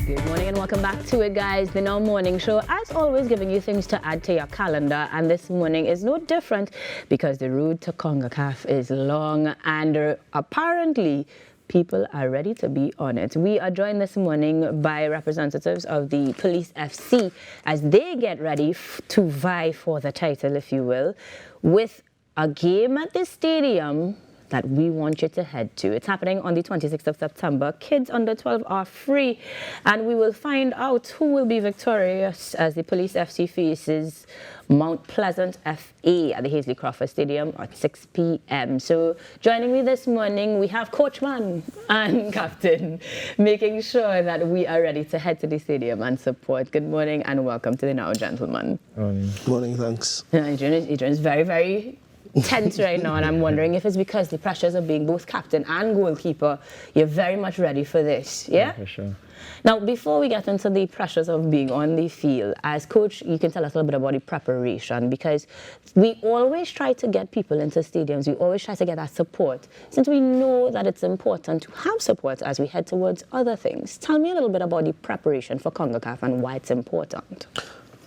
Good morning and welcome back to it, guys. The Now Morning Show, as always, giving you things to add to your calendar. And this morning is no different because the road to CONCACAF is long and apparently people are ready to be on it. We are joined this morning by representatives of the Police FC as they get ready to vie for the title, if you will, with a game at the stadium that we want you to head to. It's happening on the 26th of September. Kids under 12 are free, and we will find out who will be victorious as the Police FC faces Mount Pleasant FA at the Hazley Crawford Stadium at 6 p.m. So joining me this morning, we have Coachman and Captain, making sure that we are ready to head to the stadium and support. Good morning and welcome to the Now, gentlemen. Morning, thanks. Adrian's very, very tense right now, and I'm wondering if it's because the pressures of being both captain and goalkeeper, you're very much ready for this, yeah? For sure. Now, before we get into the pressures of being on the field, as coach, you can tell us a little bit about the preparation, because we always try to get people into stadiums, we always try to get that support, since we know that it's important to have support as we head towards other things. Tell me a little bit about the preparation for CONCACAF and why it's important.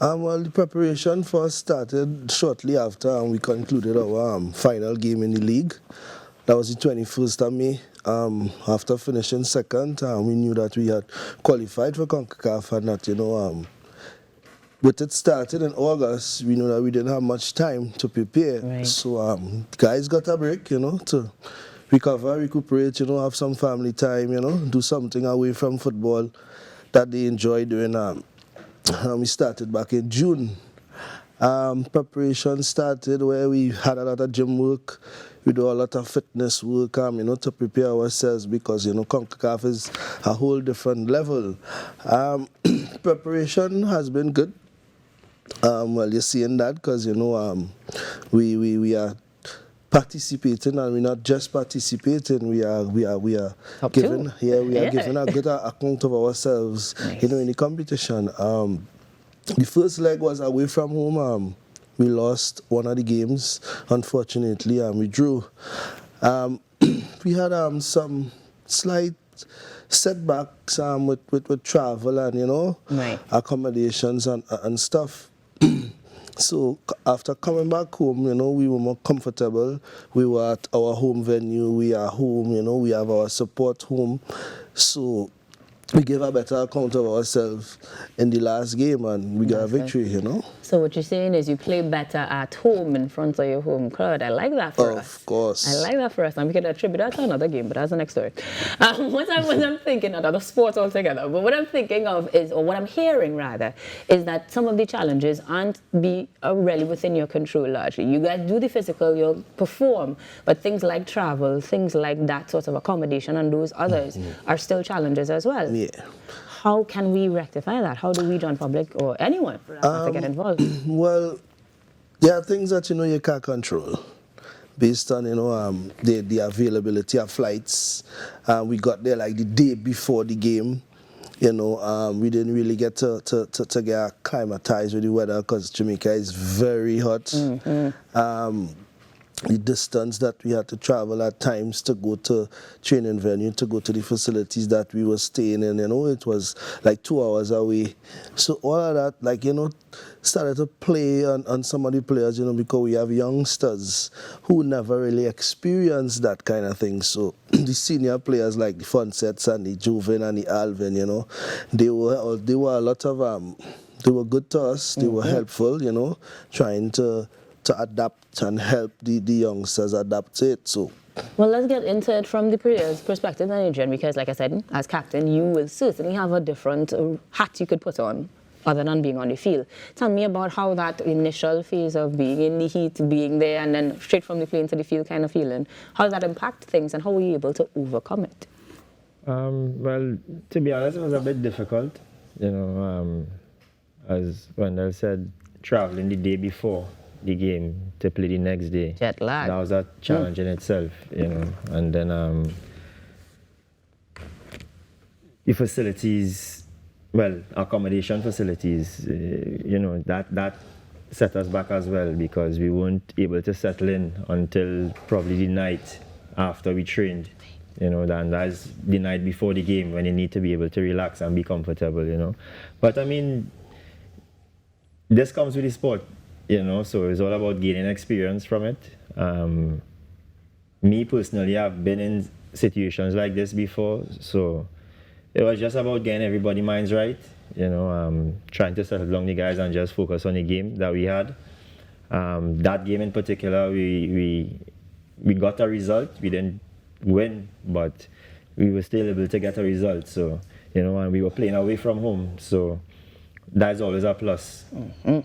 Well, the preparation first started shortly after we concluded our final game in the league. That was the 21st of May. After finishing second, we knew that we had qualified for CONCACAF and that, with it started in August, we knew that we didn't have much time to prepare. Right. So guys got a break, to recover, recuperate, have some family time, do something away from football that they enjoy doing. We started back in June. Preparation started where we had a lot of gym work. We do a lot of fitness work, to prepare ourselves because, CONCACAF is a whole different level. Preparation has been good. Well, you're seeing that because, we are participating, and we're not just participating. We are giving a good account of ourselves, nice. In the competition. The first leg was away from home. We lost one of the games, unfortunately, and we drew. We had some slight setbacks with travel and right. accommodations and stuff. So after coming back home, we were more comfortable. We were at our home venue. We are home, we have our support home. So we gave a better account of ourselves in the last game, and we got a victory, So what you're saying is you play better at home in front of your home crowd. I like that for us. Of course. I like that for us. And we can attribute that to another game, but that's the next story. What I'm thinking, not other sports altogether, but what I'm thinking of is, or what I'm hearing rather, is that some of the challenges aren't really within your control largely. You guys do the physical, you'll perform, but things like travel, things like that sort of accommodation and those others are still challenges as well. Yeah. How can we rectify that? How do we, John Public or anyone, to get involved? Well, there are things that you can't control based on the availability of flights. We got there like the day before the game. We didn't really get to get acclimatized with the weather because Jamaica is very hot. Mm-hmm. The distance that we had to travel at times to go to training venue, to go to the facilities that we were staying in, it was like 2 hours away. So all of that, started to play on some of the players, because we have youngsters who never really experienced that kind of thing. So the senior players like the Fonsets and the Joven and the Alvin, they were a lot of, they were good to us, they were helpful, trying to adapt and help the youngsters adapt to it. So, well, let's get into it from the player's perspective, Adrian, because like I said, as captain, you will certainly have a different hat you could put on other than being on the field. Tell me about how that initial phase of being in the heat, being there, and then straight from the plane to the field kind of feeling, how does that impact things and how were you able to overcome it? Well, to be honest, it was a bit difficult, as Wendell said, traveling the day before the game to play the next day. Jet lag. That was a challenge in itself, and then the facilities, accommodation facilities, that set us back as well because we weren't able to settle in until probably the night after we trained. you know, and that's the night before the game when you need to be able to relax and be comfortable, you know. But I mean, this comes with the sport, you know, so it's all about gaining experience from it. Me personally, I've been in situations like this before, so it was just about getting everybody's minds right, you know, trying to settle down the guys and just focus on the game that we had. That game in particular, we got a result. We didn't win, but we were still able to get a result. So, you know, and we were playing away from home, so that's always a plus. Mm-hmm.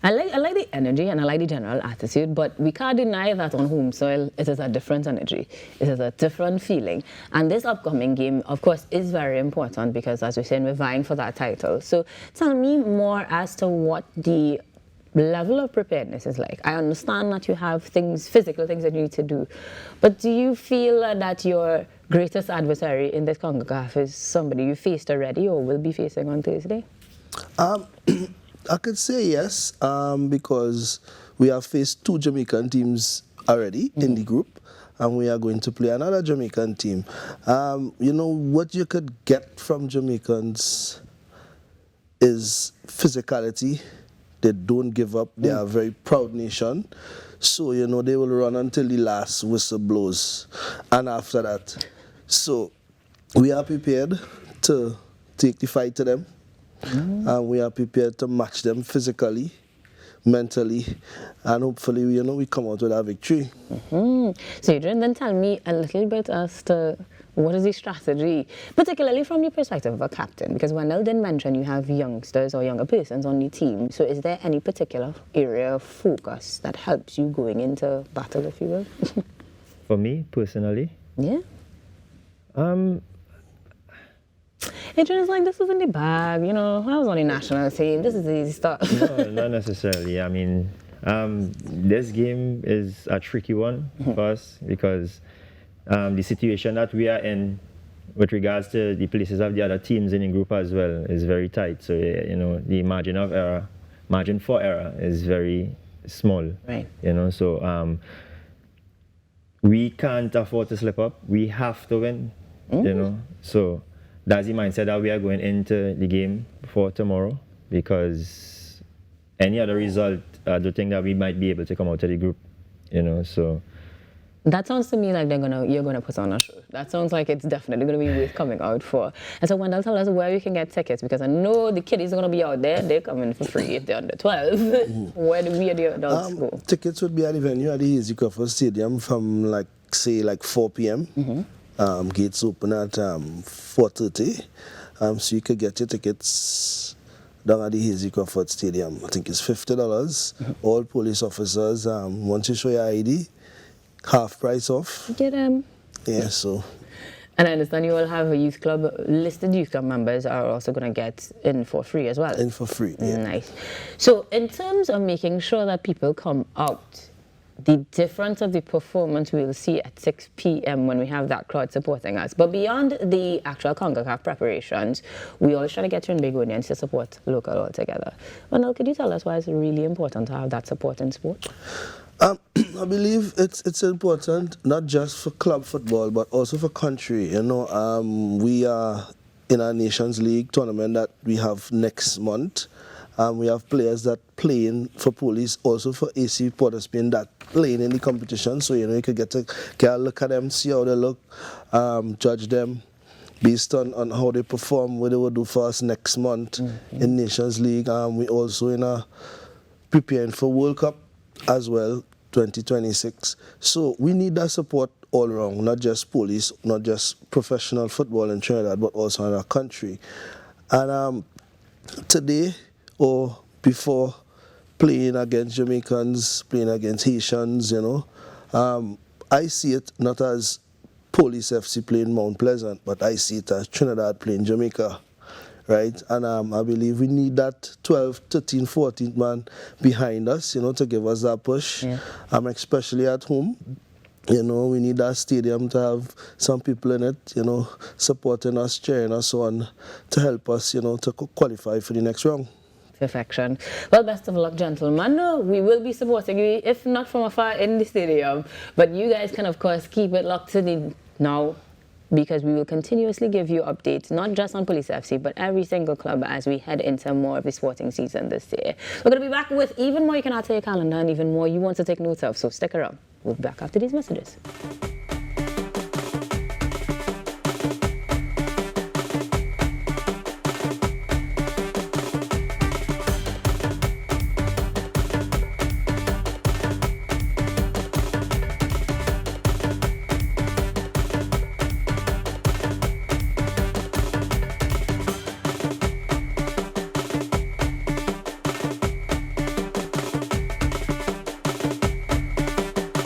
I like the energy and I like the general attitude, but we can't deny that on home soil it is a different energy. It is a different feeling. And this upcoming game, of course, is very important because, as we're saying, we're vying for that title. So tell me more as to what the level of preparedness is like. I understand that you have things, physical things that you need to do, but do you feel that your greatest adversary in this CONCACAF is somebody you faced already or will be facing on Thursday? I could say yes, because we have faced 2 Jamaican teams already in the group, and we are going to play another Jamaican team. You know, what you could get from Jamaicans is physicality. They don't give up. They are a very proud nation. So, you know, they will run until the last whistle blows. And after that, so we are prepared to take the fight to them. And we are prepared to match them physically, mentally, and hopefully, you know, we come out with a victory. So, Adrian, then tell me a little bit as to what is the strategy, particularly from the perspective of a captain, because Wendell did mention you have youngsters or younger persons on the team. So is there any particular area of focus that helps you going into battle, if you will? For me, personally? Yeah. Adrian's like, this is in the bag, you know, I was on the national team, this is easy stuff. No, not necessarily. I mean, this game is a tricky one for us because the situation that we are in with regards to the places of the other teams in the group as well is very tight. So, you know, the margin for error is very small. Right. You know, so we can't afford to slip up. We have to win, you know. So that's the mindset that we are going into the game for tomorrow, because any other result, I don't think that we might be able to come out of the group, you know, so. That sounds to me like you're gonna put on a show. That sounds like it's definitely gonna be worth coming out for. And so Wendell, tell us where we can get tickets, because I know the kiddies are gonna be out there. They're coming for free if they're under 12. Where do we, the adults, go? Tickets would be at the venue at the Hazy Crawford Stadium from 4 p.m. Gates open at 4:30. So you could get your tickets down at the Hazy Crawford Stadium. I think it's $50. All police officers, once you show your ID, half price off. Get them. Yeah, so. And I understand you all have a youth club. Listed youth club members are also going to get in for free as well. In for free, yeah. Nice. So in terms of making sure that people come out, the difference of the performance we'll see at 6 p.m. when we have that crowd supporting us. But beyond the actual CONCACAF preparations, we always try to get you in big audience to support local altogether. Wendell, could you tell us why it's really important to have that support in sport? I believe it's important not just for club football but also for country. You know, we are in our Nations League tournament that we have next month. We have players that playing for police, also for AC Port of Spain that playing in the competition. So, you know, you could get a look at them, see how they look, judge them based on how they perform, what they will do for us next month in Nations League. We also preparing for World Cup as well, 2026. So we need that support all around, not just police, not just professional football in Trinidad, but also in our country. And today, or before playing against Jamaicans, playing against Haitians, you know, I see it not as Police FC playing Mount Pleasant, but I see it as Trinidad playing Jamaica, right? And I believe we need that 12, 13, 14 man behind us, you know, to give us that push, especially at home. You know, we need that stadium to have some people in it, you know, supporting us, cheering us on, to help us, you know, to qualify for the next round. Perfection. Well, best of luck, gentlemen. We will be supporting you, if not from afar in the stadium, but you guys can, of course, keep it locked in the now because we will continuously give you updates, not just on Police FC, but every single club as we head into more of the sporting season this year. We're going to be back with even more you can add to your calendar and even more you want to take notes of, so stick around. We'll be back after these messages.